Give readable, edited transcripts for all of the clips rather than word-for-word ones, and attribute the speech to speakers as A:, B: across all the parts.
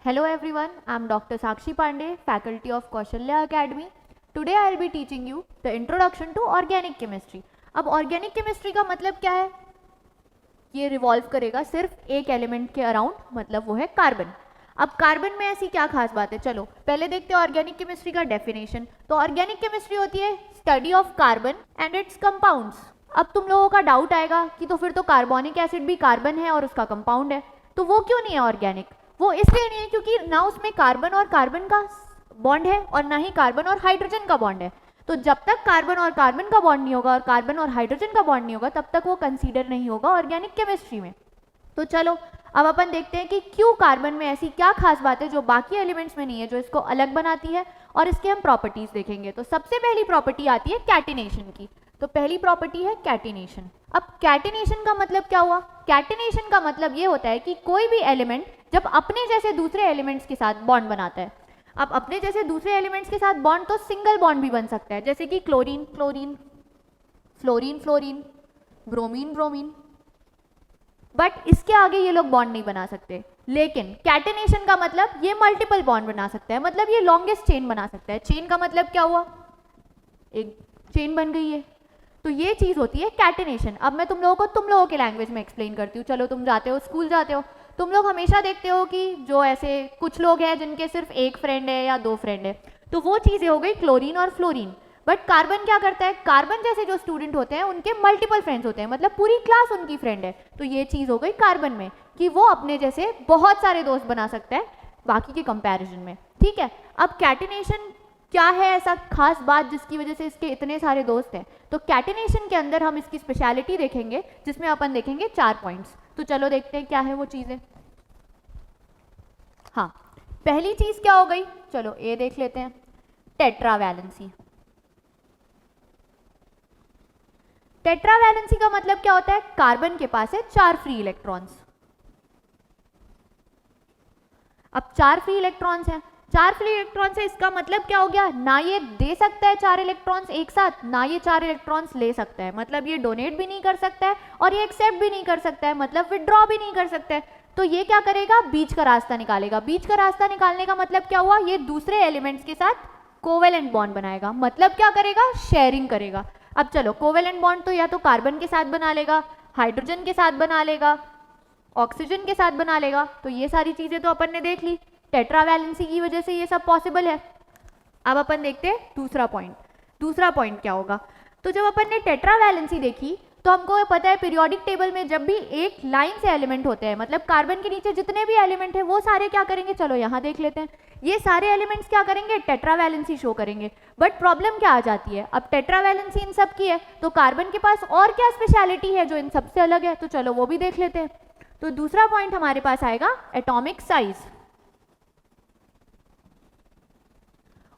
A: Hello everyone, I am Dr. Sakshi Pandey, Faculty of Kaushalya Academy. Today I will be teaching you the introduction to organic chemistry. अब organic chemistry का मतलब क्या है? ये revolve करेगा सिर्फ एक एलिमेंट के अराउंड, मतलब वो है कार्बन. अब कार्बन में ऐसी क्या खास बात है, चलो पहले देखते हैं ऑर्गेनिक केमिस्ट्री का डेफिनेशन. तो ऑर्गेनिक केमिस्ट्री होती है study of carbon and it's compounds. अब तुम लोगों का डाउट आएगा कि तो फिर तो कार्बोनिक एसिड भी कार्बन है और उसका कंपाउंड है, तो वो क्यों नहीं है ऑर्गेनिक? वो इसलिए नहीं है क्योंकि ना उसमें कार्बन और कार्बन का बॉन्ड है और ना ही कार्बन और हाइड्रोजन का बॉन्ड है. तो जब तक कार्बन और कार्बन का बॉन्ड नहीं होगा और कार्बन और हाइड्रोजन का बॉन्ड नहीं होगा तब तक वो कंसीडर नहीं होगा ऑर्गेनिक केमिस्ट्री में. तो चलो अब अपन देखते हैं कि क्यों कार्बन में ऐसी क्या खास बात है जो बाकी एलिमेंट्स में नहीं है, जो इसको अलग बनाती है, और इसके हम प्रॉपर्टीज देखेंगे. तो सबसे पहली प्रॉपर्टी आती है कैटिनेशन की. तो पहली प्रॉपर्टी है कैटिनेशन. अब कैटिनेशन का मतलब क्या हुआ? कैटिनेशन का मतलब ये होता है कि कोई भी एलिमेंट जब अपने जैसे दूसरे एलिमेंट्स के साथ बॉन्ड बनाता है. अब अपने जैसे दूसरे एलिमेंट्स के साथ बॉन्ड तो सिंगल बॉन्ड भी बन सकता है, जैसे कि chlorine chlorine, fluorine fluorine, bromine bromine, but इसके आगे ये लोग बॉन्ड नहीं बना सकते. लेकिन कैटिनेशन का मतलब ये मल्टीपल बॉन्ड बना सकता है, मतलब ये लॉन्गेस्ट चेन बना सकता है. चेन का मतलब क्या हुआ? एक चेन बन गई है. तो ये चीज होती है कैटिनेशन. अब मैं तुम लोगों के लैंग्वेज में एक्सप्लेन करती हूँ. चलो तुम जाते हो स्कूल जाते हो, तुम लोग हमेशा देखते हो कि जो ऐसे कुछ लोग हैं जिनके सिर्फ एक फ्रेंड है या दो फ्रेंड है, तो वो चीजें हो गई क्लोरीन और फ्लोरीन. बट कार्बन क्या करता है? कार्बन जैसे जो स्टूडेंट होते हैं उनके मल्टीपल फ्रेंड्स होते हैं, मतलब पूरी क्लास उनकी फ्रेंड है. तो ये चीज हो गई कार्बन में कि वो अपने जैसे बहुत सारे दोस्त बना सकता है बाकी के कंपैरिजन में. ठीक है. अब कैटिनेशन क्या है ऐसा खास बात जिसकी वजह से इसके इतने सारे दोस्त हैं? तो कैटिनेशन के अंदर हम इसकी स्पेशलिटी देखेंगे जिसमें अपन देखेंगे 4 पॉइंट्स. तो चलो देखते हैं क्या है वो चीजें. हाँ, पहली चीज क्या हो गई? चलो ये देख लेते हैं, टेट्रावैलेंसी. टेट्रावैलेंसी का मतलब क्या होता है? कार्बन के पास है 4 फ्री इलेक्ट्रॉन्स. अब 4 फ्री इलेक्ट्रॉन्स हैं, 4 फ्री इलेक्ट्रॉन से इसका मतलब क्या हो गया? ना ये दे सकता है 4 इलेक्ट्रॉन्स एक साथ, ना ये 4 इलेक्ट्रॉन्स ले सकता है. मतलब ये डोनेट भी नहीं कर सकता है और ये एक्सेप्ट भी नहीं कर सकता है, मतलब विड्रॉ भी नहीं कर सकता है. तो ये क्या करेगा? बीच का रास्ता निकालेगा. बीच का रास्ता निकालने का मतलब क्या हुआ? ये दूसरे एलिमेंट्स के साथ कोवेलेंट बॉन्ड बनाएगा. मतलब क्या करेगा? शेयरिंग करेगा. अब चलो कोवेलेंट बॉन्ड तो या तो कार्बन के साथ बना लेगा, हाइड्रोजन के साथ बना लेगा, ऑक्सीजन के साथ बना लेगा. तो ये सारी चीजें तो अपन ने देख ली. टेट्रावैलेंसी की वजह से ये सब पॉसिबल है. अब अपन देखते हैं दूसरा पॉइंट. दूसरा पॉइंट क्या होगा? तो जब अपन ने टेट्रावैलेंसी देखी तो हमको पता है पीरियोडिक टेबल में जब भी एक लाइन से एलिमेंट होते हैं, मतलब कार्बन के नीचे जितने भी एलिमेंट है वो सारे क्या करेंगे? चलो यहाँ देख लेते हैं. ये सारे एलिमेंट्स क्या करेंगे? टेट्रावैलेंसी शो करेंगे. बट प्रॉब्लम क्या आ जाती है? अब टेट्रावैलेंसी इन सब की है तो कार्बन के पास और क्या स्पेशलिटी है जो इन सबसे अलग है? तो चलो वो भी देख लेते हैं. तो दूसरा पॉइंट हमारे पास आएगा एटॉमिक साइज.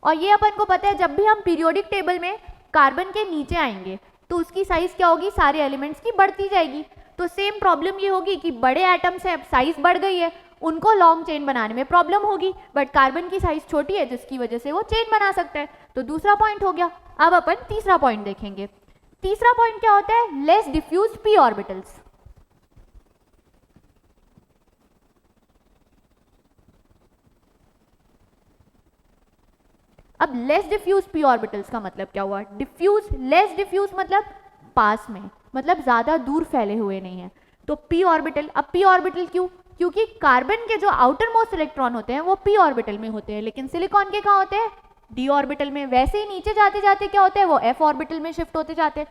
A: और ये अपन को पता है जब भी हम पीरियोडिक टेबल में कार्बन के नीचे आएंगे तो उसकी साइज क्या होगी? सारे एलिमेंट्स की बढ़ती जाएगी. तो सेम प्रॉब्लम ये होगी कि बड़े एटम्स हैं, अब साइज बढ़ गई है, उनको लॉन्ग चेन बनाने में प्रॉब्लम होगी. बट कार्बन की साइज छोटी है जिसकी वजह से वो चेन बना सकता है. तो दूसरा पॉइंट हो गया. अब अपन तीसरा पॉइंट देखेंगे. तीसरा पॉइंट क्या होता है? Less diffuse p orbitals. अब लेस डिफ्यूज पी ऑर्बिटल्स का मतलब क्या हुआ? डिफ्यूज, लेस डिफ्यूज मतलब पास में, मतलब ज्यादा दूर फैले हुए नहीं है. तो पी ऑर्बिटल. अब पी ऑर्बिटल क्यों? क्योंकि कार्बन के जो आउटर मोस्ट इलेक्ट्रॉन होते हैं वो पी ऑर्बिटल में होते हैं, लेकिन सिलिकॉन के कहाँ होते हैं? डी ऑर्बिटल में. वैसे ही नीचे जाते जाते क्या होते हैं? वो एफ ऑर्बिटल में शिफ्ट होते जाते हैं.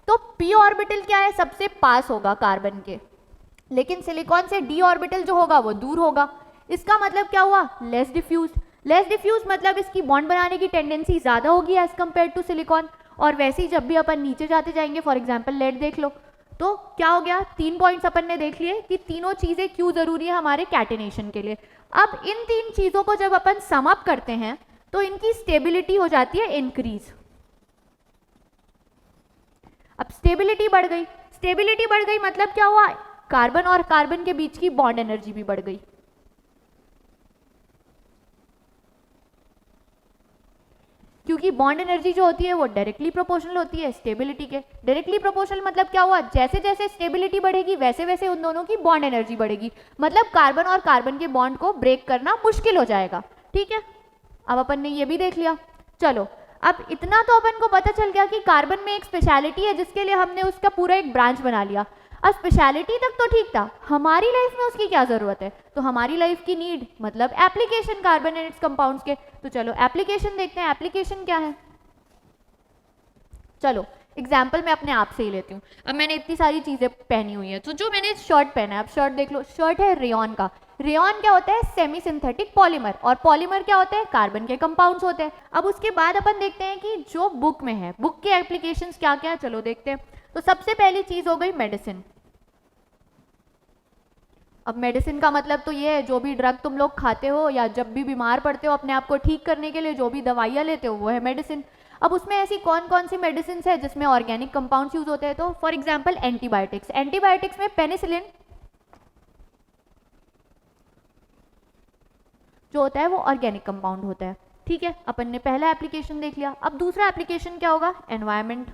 A: तो पी ऑर्बिटल क्या है? सबसे पास होगा कार्बन के, लेकिन सिलिकॉन से डी ऑर्बिटल जो होगा वो दूर होगा. इसका मतलब क्या हुआ? Less diffuse. लेस डिफ्यूज मतलब इसकी बॉन्ड बनाने की टेंडेंसी ज्यादा होगी एज कम्पेयर टू सिलिकॉन. और वैसे ही जब भी अपन नीचे जाते जाएंगे, फॉर एग्जांपल लेड देख लो, तो क्या हो गया? 3 पॉइंट्स अपन ने देख लिए कि तीनों चीजें क्यों जरूरी है हमारे कैटिनेशन के लिए. अब इन 3 चीजों को जब अपन सम अप करते हैं तो इनकी स्टेबिलिटी हो जाती है इंक्रीज. अब स्टेबिलिटी बढ़ गई. स्टेबिलिटी बढ़ गई मतलब क्या हुआ? कार्बन और कार्बन के बीच की बॉन्ड एनर्जी भी बढ़ गई. क्योंकि क्योंकि बॉन्ड एनर्जी जो होती है वो डायरेक्टली प्रोपोर्शनल होती है स्टेबिलिटी के। डायरेक्टली प्रोपोर्शनल मतलब क्या हुआ, जैसे जैसे स्टेबिलिटी बढ़ेगी वैसे वैसे उन दोनों की बॉन्ड एनर्जी बढ़ेगी, मतलब कार्बन और कार्बन के बॉन्ड को ब्रेक करना मुश्किल हो जाएगा। ठीक है, अब अपन ने ये भी देख लिया। चलो अब इतना तो अपन को पता चल गया कि कार्बन में एक स्पेशलिटी है जिसके लिए हमने उसका पूरा एक ब्रांच बना लिया। अब स्पेशलिटी तक तो ठीक था, हमारी लाइफ में उसकी क्या जरूरत है, तो हमारी लाइफ की नीड मतलब application carbon and it's compounds के। तो चलो एप्लीकेशन देखते हैं, एप्लीकेशन क्या है। चलो एग्जाम्पल मैं अपने आप से ही लेती हूँ। अब मैंने इतनी सारी चीजें पहनी हुई है, तो जो मैंने शर्ट पहना है, अब शर्ट देख लो, शर्ट है रेयॉन का। रेयॉन क्या होता है, सेमी सिंथेटिक पॉलीमर, और पॉलीमर क्या होता है, कार्बन के कंपाउंड्स होते हैं। अब उसके बाद अपन देखते हैं कि जो बुक में है, बुक के एप्लीकेशंस क्या क्या है, चलो देखते हैं। तो सबसे पहली चीज हो गई मेडिसिन। अब मेडिसिन का मतलब तो ये है, जो भी ड्रग तुम लोग खाते हो या जब भी बीमार पड़ते हो अपने आप को ठीक करने के लिए जो भी दवाइयाँ लेते हो वो है मेडिसिन। अब उसमें ऐसी कौन कौन सी मेडिसिन है जिसमें ऑर्गेनिक कंपाउंड्स यूज होते हैं, तो फॉर एग्जांपल एंटीबायोटिक्स। एंटीबायोटिक्स में पेनिसिलिन जो होता है वो ऑर्गेनिक कंपाउंड होता है। ठीक है, अपन ने पहला एप्लीकेशन देख लिया। अब दूसरा एप्लीकेशन क्या होगा, एनवायरमेंट।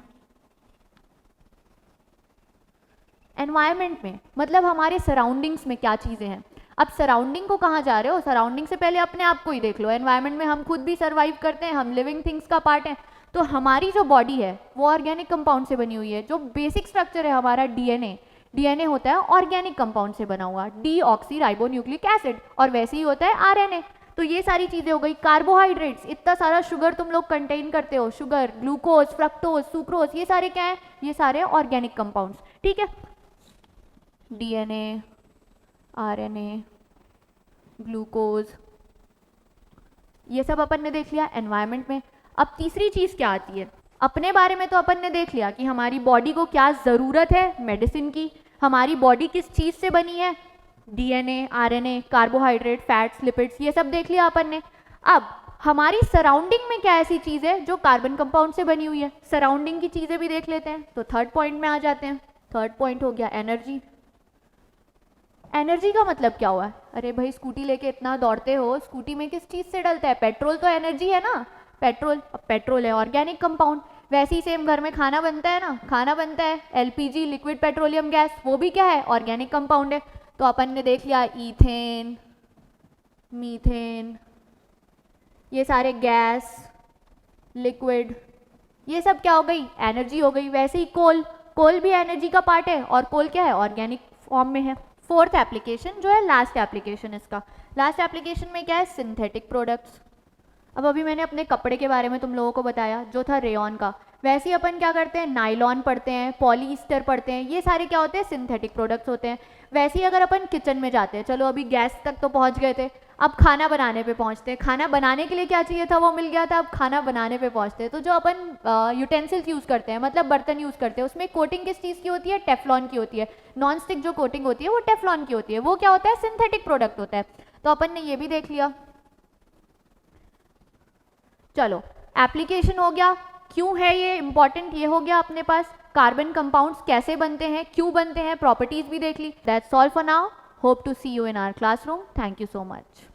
A: एनवायरमेंट में मतलब हमारे सराउंडिंग्स में क्या चीजें हैं। अब सराउंडिंग को कहाँ जा रहे हो, सराउंडिंग से पहले अपने आप को ही देख लो। एनवायरमेंट में हम खुद भी सर्वाइव करते हैं, हम लिविंग थिंग्स का पार्ट है। तो हमारी जो बॉडी है वो ऑर्गेनिक कंपाउंड से बनी हुई है। जो बेसिक स्ट्रक्चर है हमारा डीएनए, डीएनए होता है ऑर्गेनिक कंपाउंड से बना हुआ, डीऑक्सी राइबोन्यूक्लिक एसिड, और वैसे ही होता है आरएनए। तो ये सारी चीजें हो गई। कार्बोहाइड्रेट्स, इतना सारा शुगर तुम लोग कंटेन करते हो, शुगर, ग्लूकोज, फ्रक्टोज, सुक्रोज, ये सारे क्या है, ये सारे ऑर्गेनिक कंपाउंड्स। ठीक है, डीएनए, आरएनए, ग्लूकोज, ये सब अपन ने देख लिया एनवायरनमेंट में। अब तीसरी चीज क्या आती है, अपने बारे में तो अपन ने देख लिया कि हमारी बॉडी को क्या जरूरत है मेडिसिन की, हमारी बॉडी किस चीज से बनी है, DNA, RNA, carbohydrate, fats, lipids, ये सब देख लिया अपन ने। अब हमारी सराउंडिंग में क्या ऐसी चीज है जो कार्बन कंपाउंड से बनी हुई है, सराउंडिंग की चीजें भी देख लेते हैं। तो थर्ड पॉइंट में आ जाते हैं। थर्ड पॉइंट हो गया एनर्जी। एनर्जी का मतलब क्या हुआ, अरे भाई स्कूटी लेके इतना दौड़ते हो, स्कूटी में किस चीज से डलता है, पेट्रोल तो एनर्जी है ना, पेट्रोल। अब पेट्रोल है ऑर्गेनिक कंपाउंड। वैसे ही सेम घर में खाना बनता है ना, खाना बनता है एलपीजी, लिक्विड पेट्रोलियम गैस, वो भी क्या है, ऑर्गेनिक कंपाउंड है। तो अपन ने देख लिया ईथेन, मीथेन, ये सारे गैस, लिक्विड, ये सब क्या हो गई, एनर्जी हो गई। वैसे ही कोल, कोल भी एनर्जी का पार्ट है, और कोल क्या है, ऑर्गेनिक फॉर्म में है। फोर्थ एप्लीकेशन जो है लास्ट एप्लीकेशन, इसका लास्ट एप्लीकेशन में क्या है, सिंथेटिक प्रोडक्ट्स। अब अभी मैंने अपने कपड़े के बारे में तुम लोगों को बताया जो था रेयॉन का, वैसे ही अपन क्या करते हैं, नायलॉन पढ़ते हैं, पॉलीस्टर पढ़ते हैं, ये सारे क्या होते हैं, सिंथेटिक प्रोडक्ट्स होते हैं। वैसे ही अगर अपन किचन में जाते हैं, चलो अभी गैस तक तो पहुंच गए थे, अब खाना बनाने पे पहुंचते हैं। खाना बनाने के लिए क्या चाहिए था वो मिल गया था, अब खाना बनाने पे पहुंचते हैं। तो जो अपन यूटेंसिल्स यूज़ करते हैं, मतलब बर्तन यूज़ करते हैं, उसमें कोटिंग किस चीज़ की होती है, टेफ्लॉन की होती है। नॉन स्टिक जो कोटिंग होती है वो टेफ्लॉन की होती है, वो क्या होता है, सिंथेटिक प्रोडक्ट होता है। तो अपन ने ये भी देख लिया। चलो एप्लीकेशन हो गया, क्यों है ये इंपॉर्टेंट, ये हो गया अपने पास। कार्बन कंपाउंड्स कैसे बनते हैं, क्यों बनते हैं, प्रॉपर्टीज भी देख ली। That's all for now, hope to see you in our classroom. Thank you so much.